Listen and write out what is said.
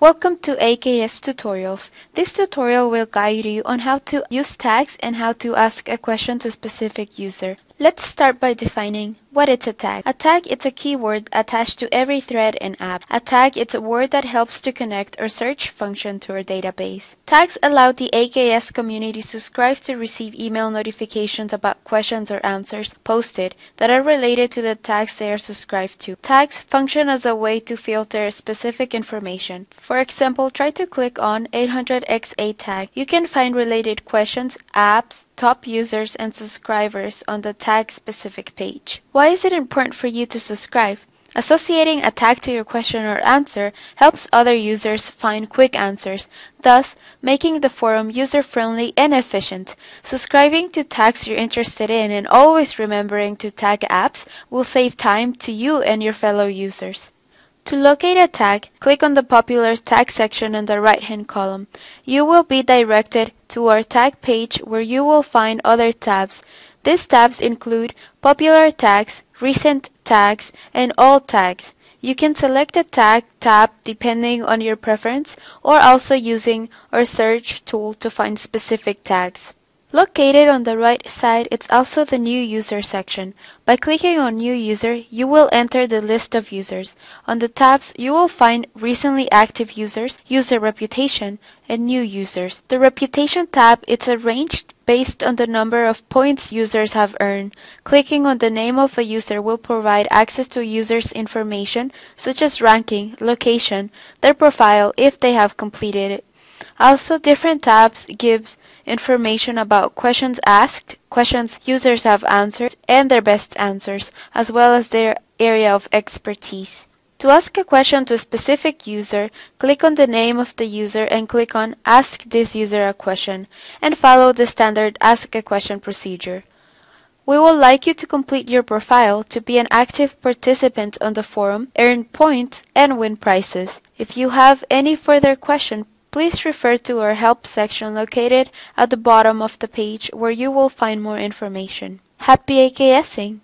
Welcome to AKS Tutorials. This tutorial will guide you on how to use tags and how to ask a question to a specific user. Let's start by defining what is a tag. A tag is a keyword attached to every thread in app. A tag is a word that helps to connect or search function to our database. Tags allow the AKS community to subscribe to receive email notifications about questions or answers posted that are related to the tags they are subscribed to. Tags function as a way to filter specific information. For example, try to click on 800XA tag. You can find related questions, apps, top users, and subscribers on the tag specific page. Why is it important for you to subscribe? Associating a tag to your question or answer helps other users find quick answers, thus making the forum user-friendly and efficient. Subscribing to tags you're interested in and always remembering to tag apps will save time to you and your fellow users. To locate a tag, click on the popular tag section in the right-hand column. You will be directed to our tag page where you will find other tabs. These tabs include popular tags, recent tags, and all tags. You can select a tag tab depending on your preference or also using our search tool to find specific tags. Located on the right side, it's also the New User section. By clicking on New User, you will enter the list of users. On the tabs, you will find Recently Active Users, User Reputation, and New Users. The Reputation tab is arranged based on the number of points users have earned. Clicking on the name of a user will provide access to a user's information such as ranking, location, their profile if they have completed it. Also, different tabs gives information about questions asked, questions users have answered, and their best answers, as well as their area of expertise. To ask a question to a specific user, click on the name of the user and click on Ask this user a question, and follow the standard Ask a Question procedure. We would like you to complete your profile to be an active participant on the forum, earn points, and win prizes. If you have any further question, please refer to our help section located at the bottom of the page where you will find more information. Happy AKSing!